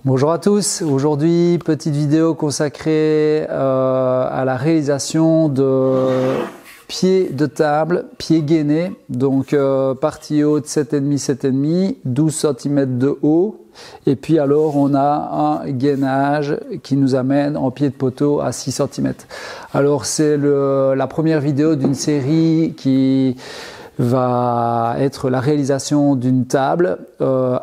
Bonjour à tous, aujourd'hui petite vidéo consacrée à la réalisation de pieds de table, pieds gainés, donc partie haute 7,5, 7,5, 12 cm de haut et puis alors on a un gainage qui nous amène en pied de poteau à 6 cm. Alors c'est la première vidéo d'une série qui va être la réalisation d'une table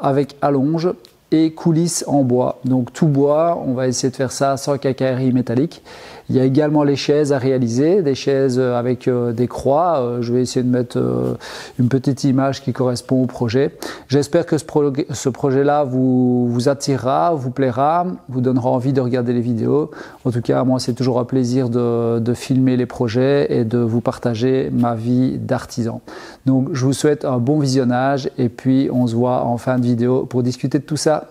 avec allonge et coulisses en bois. Donc tout bois, on va essayer de faire ça sans quincaillerie métallique. Il y a également les chaises à réaliser, des chaises avec des croix. Je vais essayer de mettre une petite image qui correspond au projet. J'espère que ce projet-là vous attirera, vous plaira, vous donnera envie de regarder les vidéos. En tout cas, moi, c'est toujours un plaisir de filmer les projets et de vous partager ma vie d'artisan. Donc, je vous souhaite un bon visionnage et puis on se voit en fin de vidéo pour discuter de tout ça.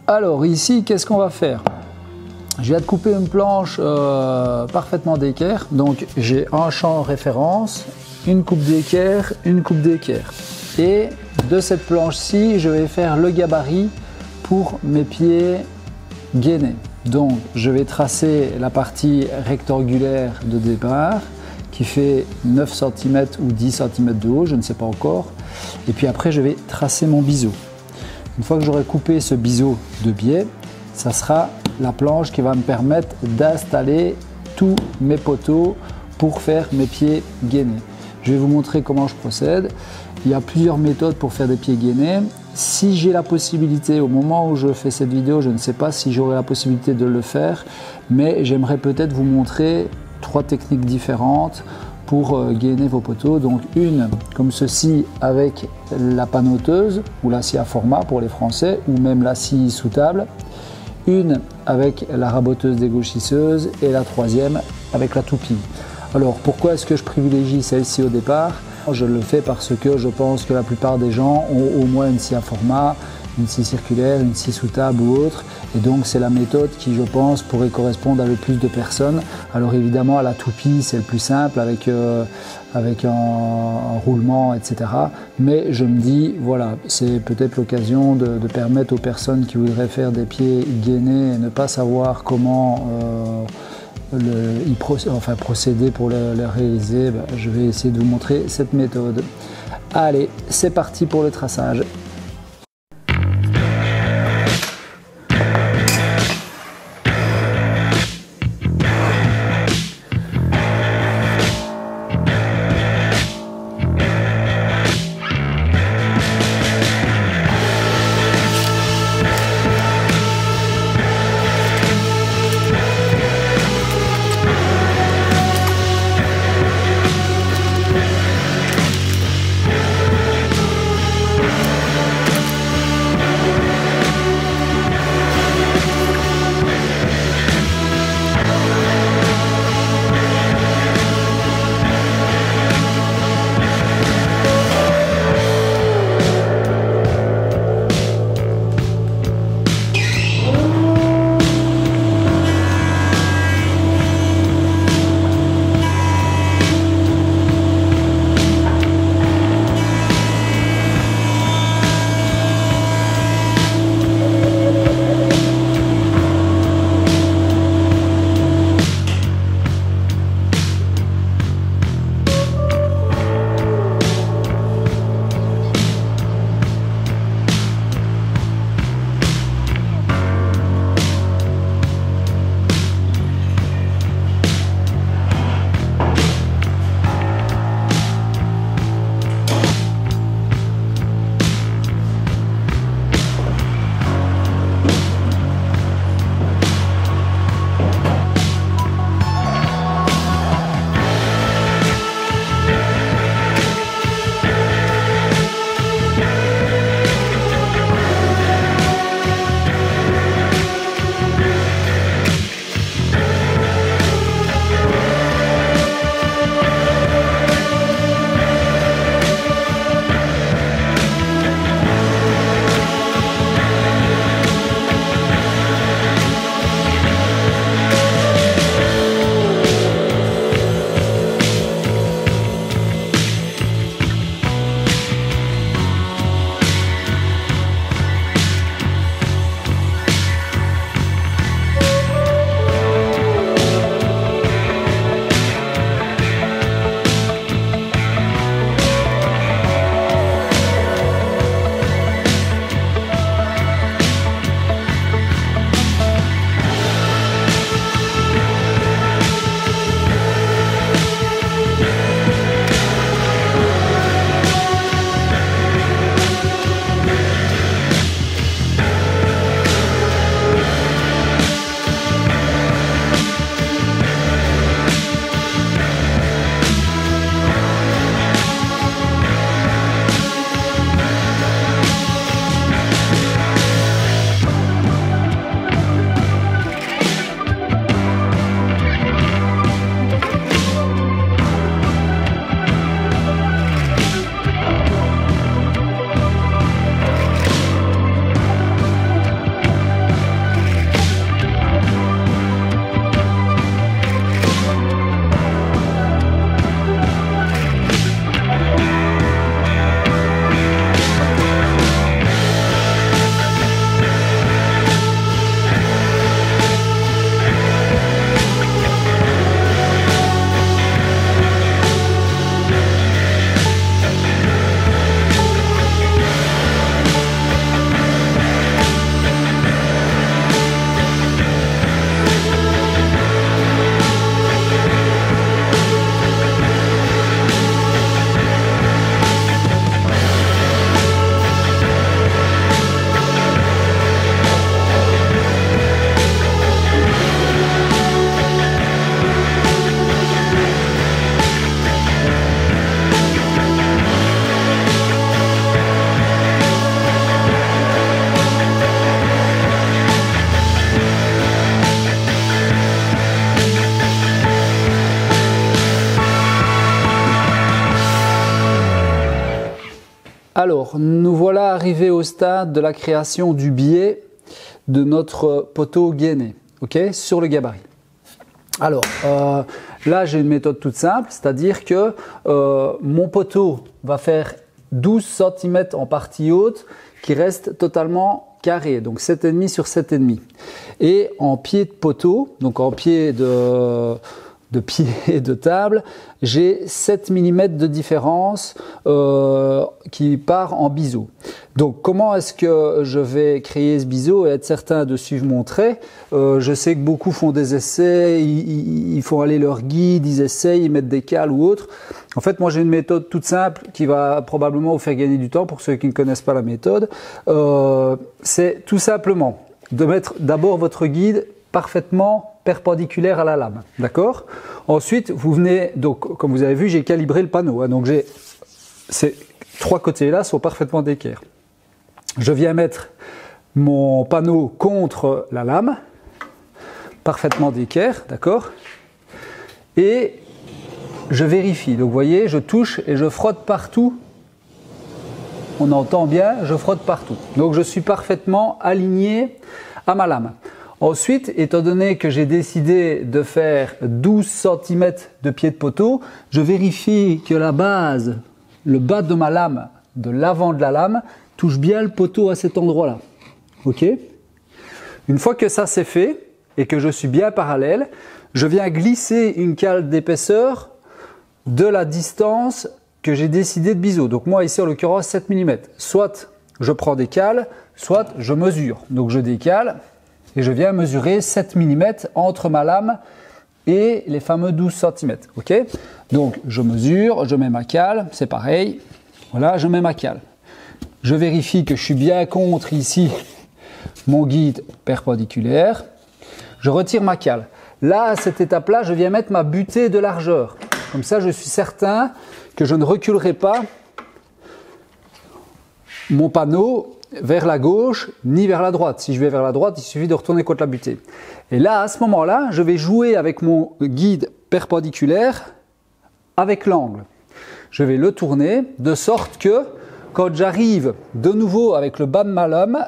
Alors ici, qu'est-ce qu'on va faire? Je viens de couper une planche parfaitement d'équerre. Donc j'ai un champ référence, une coupe d'équerre, une coupe d'équerre. Et de cette planche-ci, je vais faire le gabarit pour mes pieds gainés. Donc je vais tracer la partie rectangulaire de départ qui fait 9 cm ou 10 cm de haut, je ne sais pas encore. Et puis après, je vais tracer mon biseau. Une fois que j'aurai coupé ce biseau de biais, ça sera la planche qui va me permettre d'installer tous mes poteaux pour faire mes pieds gainés. Je vais vous montrer comment je procède. Il y a plusieurs méthodes pour faire des pieds gainés. Si j'ai la possibilité, au moment où je fais cette vidéo, je ne sais pas si j'aurai la possibilité de le faire, mais j'aimerais peut-être vous montrer 3 techniques différentes pour gainer vos poteaux. Donc une comme ceci avec la panoteuse ou la scie à format pour les Français, ou même la scie sous table, une avec la raboteuse dégauchisseuse et la troisième avec la toupie. Alors pourquoi est-ce que je privilégie celle-ci au départ? Je le fais parce que je pense que la plupart des gens ont au moins une scie à format, une scie circulaire, une scie sous table ou autre, et donc c'est la méthode qui, je pense, pourrait correspondre à le plus de personnes. Alors évidemment, à la toupie, c'est le plus simple avec un roulement, etc. Mais je me dis, voilà, c'est peut-être l'occasion de permettre aux personnes qui voudraient faire des pieds gainés et ne pas savoir comment procéder pour le réaliser. Je vais essayer de vous montrer cette méthode. Allez, c'est parti pour le traçage. Alors, nous voilà arrivés au stade de la création du biais de notre poteau gainé, okay, sur le gabarit. Alors, là j'ai une méthode toute simple, c'est-à-dire que mon poteau va faire 12 cm en partie haute qui reste totalement carré, donc 7,5 sur 7,5. Et en pied de poteau, donc en pied de pied de table, j'ai 7 mm de différence qui part en biseau. Donc comment est-ce que je vais créer ce biseau et être certain de suivre mon trait? Je sais que beaucoup font des essais, ils font aller leur guide, ils essayent, ils mettent des cales ou autre. En fait, moi j'ai une méthode toute simple qui va probablement vous faire gagner du temps pour ceux qui ne connaissent pas la méthode. C'est tout simplement de mettre d'abord votre guide parfaitement perpendiculaire à la lame, d'accord? Ensuite, vous venez, donc comme vous avez vu, j'ai calibré le panneau, hein, donc ces trois côtés-là sont parfaitement d'équerre. Je viens mettre mon panneau contre la lame, parfaitement d'équerre, d'accord? Et je vérifie, donc vous voyez, je touche et je frotte partout. On entend bien, je frotte partout. Donc je suis parfaitement aligné à ma lame. Ensuite, étant donné que j'ai décidé de faire 12 cm de pied de poteau, je vérifie que la base, le bas de ma lame, de l'avant de la lame, touche bien le poteau à cet endroit-là. Ok? Une fois que ça c'est fait et que je suis bien parallèle, je viens glisser une cale d'épaisseur de la distance que j'ai décidé de biseau. Donc moi ici en l'occurrence 7 mm. Soit je prends des cales, soit je mesure. Donc je décale. Et je viens mesurer 7 mm entre ma lame et les fameux 12 cm. Okay, donc je mesure, je mets ma cale, c'est pareil. Voilà, je mets ma cale. Je vérifie que je suis bien contre ici mon guide perpendiculaire. Je retire ma cale. Là, à cette étape-là, je viens mettre ma butée de largeur. Comme ça, je suis certain que je ne reculerai pas mon panneau vers la gauche ni vers la droite. Si je vais vers la droite, il suffit de retourner contre la butée. Et là, à ce moment-là, je vais jouer avec mon guide perpendiculaire avec l'angle. Je vais le tourner de sorte que quand j'arrive de nouveau avec le bas de ma lame,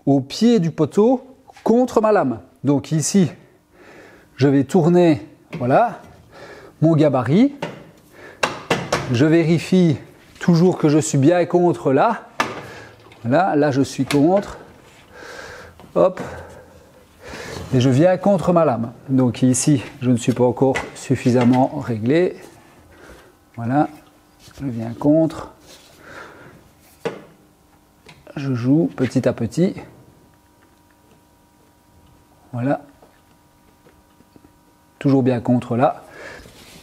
au pied du poteau contre ma lame. Donc ici, je vais tourner, voilà, mon gabarit. Je vérifie toujours que je suis bien contre là. Voilà, là je suis contre. Hop. Et je viens contre ma lame. Donc ici, je ne suis pas encore suffisamment réglé. Voilà. Je viens contre. Je joue petit à petit. Voilà. Toujours bien contre là.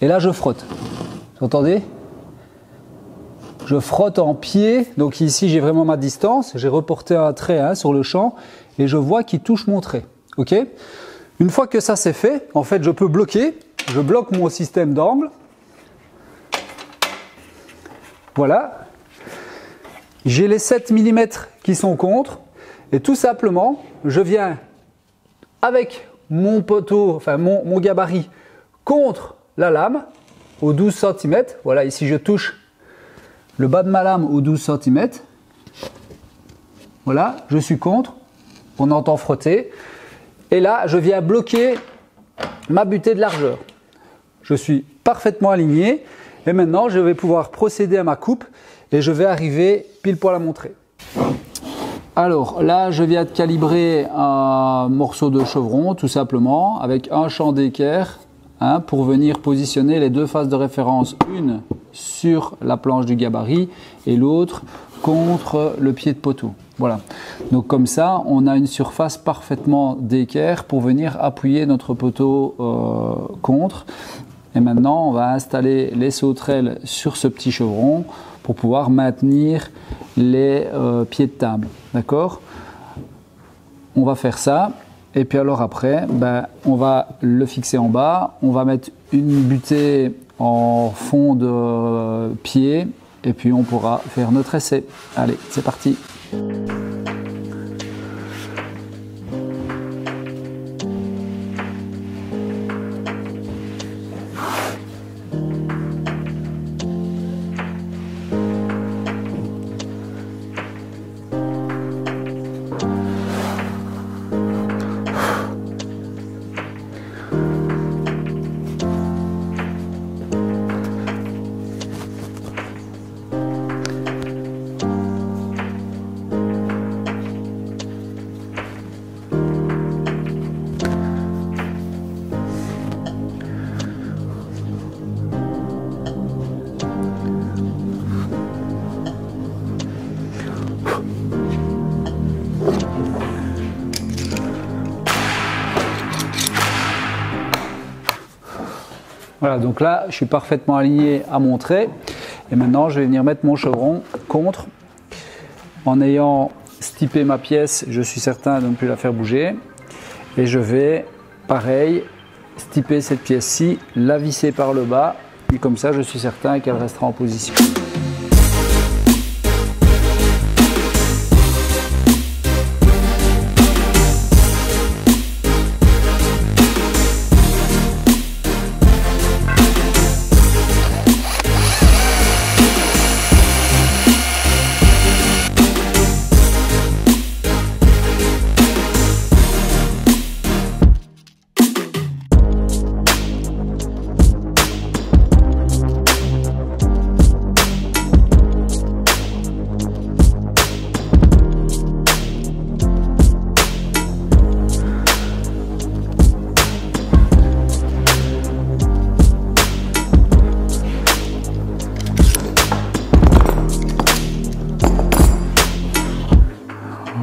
Et là, je frotte. Vous entendez ? Je frotte en pied, donc ici j'ai vraiment ma distance, j'ai reporté un trait sur le champ et je vois qu'il touche mon trait. Okay, une fois que ça c'est fait, en fait je peux bloquer, je bloque mon système d'angle. Voilà, j'ai les 7 mm qui sont contre et tout simplement je viens avec mon poteau, enfin mon gabarit contre la lame aux 12 cm. Voilà, ici je touche le bas de ma lame aux 12 cm. Voilà, je suis contre. On entend frotter. Et là, je viens bloquer ma butée de largeur. Je suis parfaitement aligné. Et maintenant, je vais pouvoir procéder à ma coupe et je vais arriver pile poil à mon trait. Alors là, je viens de calibrer un morceau de chevron, tout simplement, avec un champ d'équerre. Pour venir positionner les deux faces de référence, une sur la planche du gabarit et l'autre contre le pied de poteau. Voilà. Donc comme ça, on a une surface parfaitement d'équerre pour venir appuyer notre poteau contre. Et maintenant, on va installer les sauterelles sur ce petit chevron pour pouvoir maintenir les pieds de table. D'accord ? On va faire ça. Et puis alors après, on va le fixer en bas, on va mettre une butée en fond de pied et puis on pourra faire notre essai. Allez, c'est parti! Voilà, donc là, je suis parfaitement aligné à mon trait. Et maintenant, je vais venir mettre mon chevron contre. En ayant stipé ma pièce, je suis certain de ne plus la faire bouger. Et je vais, pareil, stiper cette pièce-ci, la visser par le bas. Et comme ça, je suis certain qu'elle restera en position.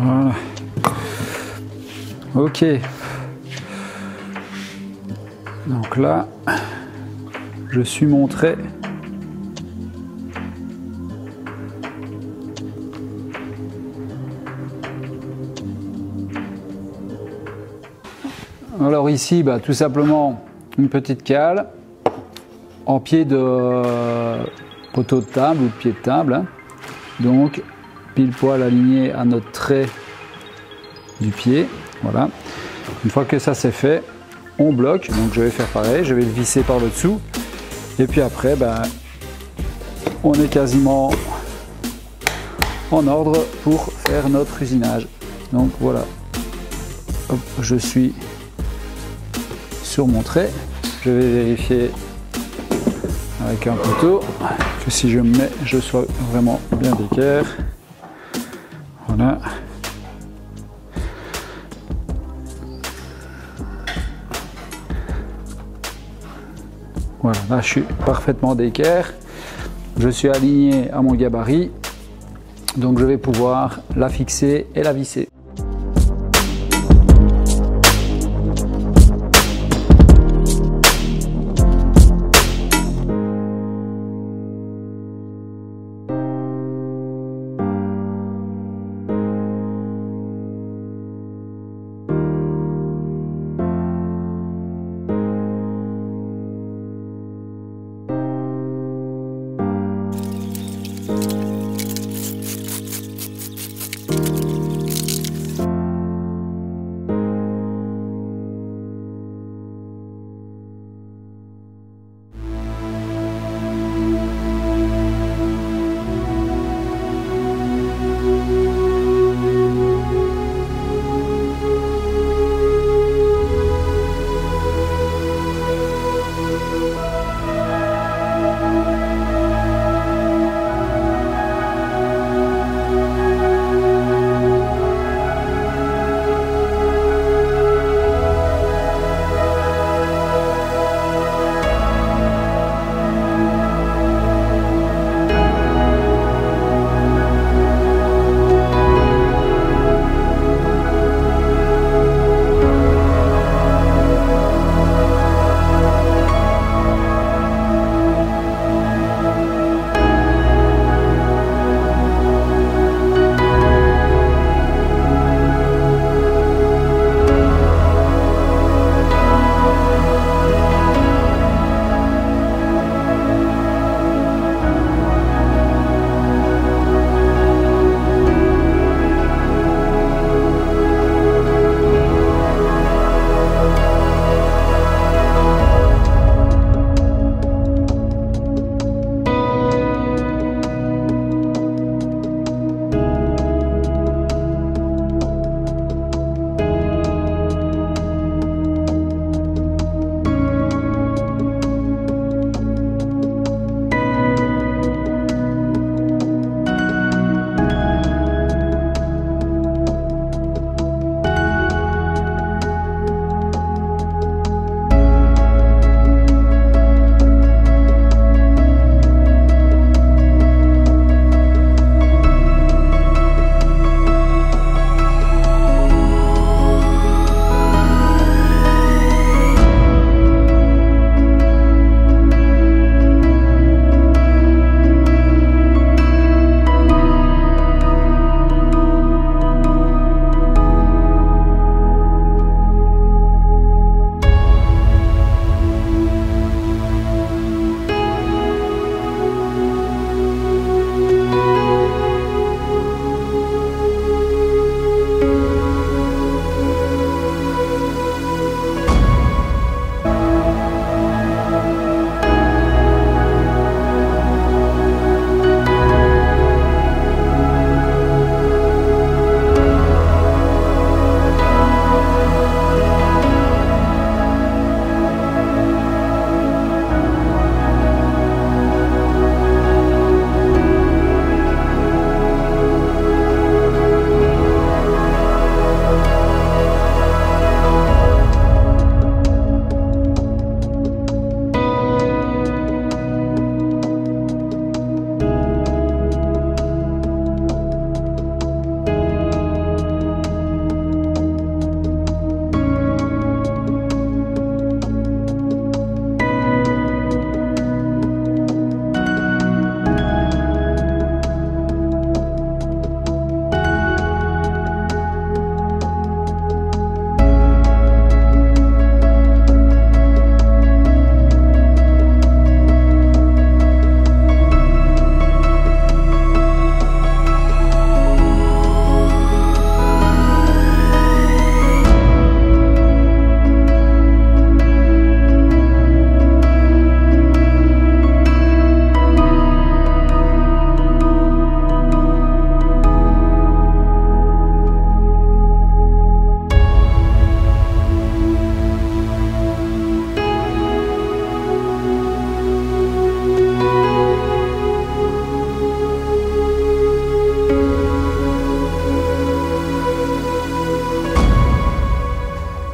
Voilà. Ok. Donc là, je suis mon trait. Alors ici, tout simplement une petite cale en pied de poteau de table ou de pied de table, hein. Donc pile poil aligné à notre trait du pied. Voilà. Une fois que ça c'est fait, on bloque. Donc je vais faire pareil, je vais le visser par le dessous. Et puis après, on est quasiment en ordre pour faire notre usinage. Donc voilà. Hop, je suis sur mon trait. Je vais vérifier avec un couteau que si je me mets, je sois vraiment bien d'équerre. Voilà. Voilà, là je suis parfaitement d'équerre. Je suis aligné à mon gabarit. Donc je vais pouvoir la fixer et la visser.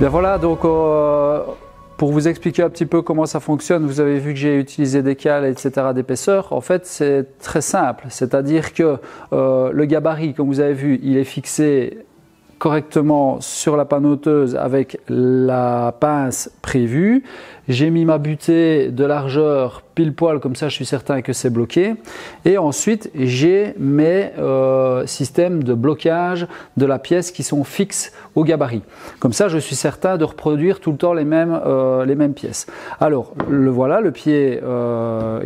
Bien voilà, donc pour vous expliquer un petit peu comment ça fonctionne, vous avez vu que j'ai utilisé des cales, etc. d'épaisseur. En fait, c'est très simple, c'est-à-dire que le gabarit, comme vous avez vu, il est fixé correctement sur la panneauteuse avec la pince prévue. J'ai mis ma butée de largeur pile poil, comme ça je suis certain que c'est bloqué. Et ensuite j'ai mes systèmes de blocage de la pièce qui sont fixes au gabarit. Comme ça je suis certain de reproduire tout le temps les mêmes pièces. Alors voilà le pied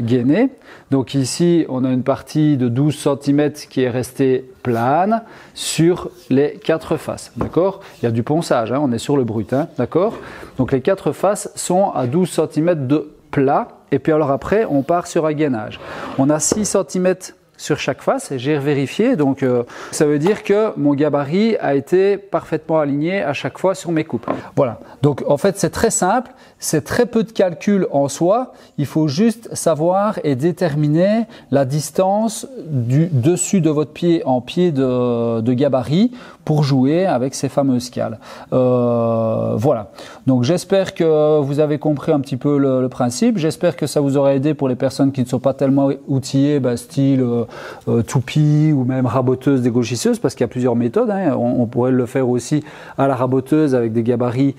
gainé. Donc ici on a une partie de 12 cm qui est restée plane sur les 4 faces. D'accord? Il y a du ponçage, hein, on est sur le brut. Hein, d'accord? Donc les 4 faces sont à 12 cm de plat. Et puis alors après, on part sur un gainage. On a 6 cm sur chaque face, j'ai vérifié, donc ça veut dire que mon gabarit a été parfaitement aligné à chaque fois sur mes coupes. Voilà, donc en fait c'est très simple, c'est très peu de calcul en soi, il faut juste savoir et déterminer la distance du dessus de votre pied en pied de gabarit pour jouer avec ces fameuses cales. Voilà, donc j'espère que vous avez compris un petit peu le principe, j'espère que ça vous aura aidé pour les personnes qui ne sont pas tellement outillées, style toupie ou même raboteuse dégauchisseuse, parce qu'il y a plusieurs méthodes, hein. On pourrait le faire aussi à la raboteuse avec des gabarits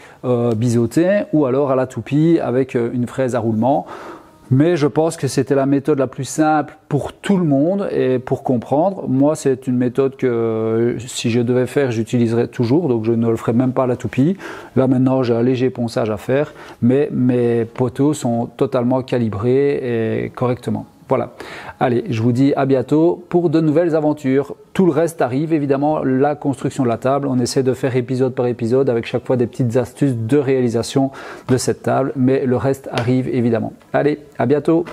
biseautés, ou alors à la toupie avec une fraise à roulement. Mais je pense que c'était la méthode la plus simple pour tout le monde et pour comprendre. Moi, c'est une méthode que si je devais faire, j'utiliserais toujours. Donc, je ne le ferai même pas à la toupie. Là, maintenant, j'ai un léger ponçage à faire. Mais mes poteaux sont totalement calibrés et correctement. Voilà. Allez, je vous dis à bientôt pour de nouvelles aventures. Tout le reste arrive, évidemment, la construction de la table. On essaie de faire épisode par épisode avec chaque fois des petites astuces de réalisation de cette table. Mais le reste arrive, évidemment. Allez, à bientôt.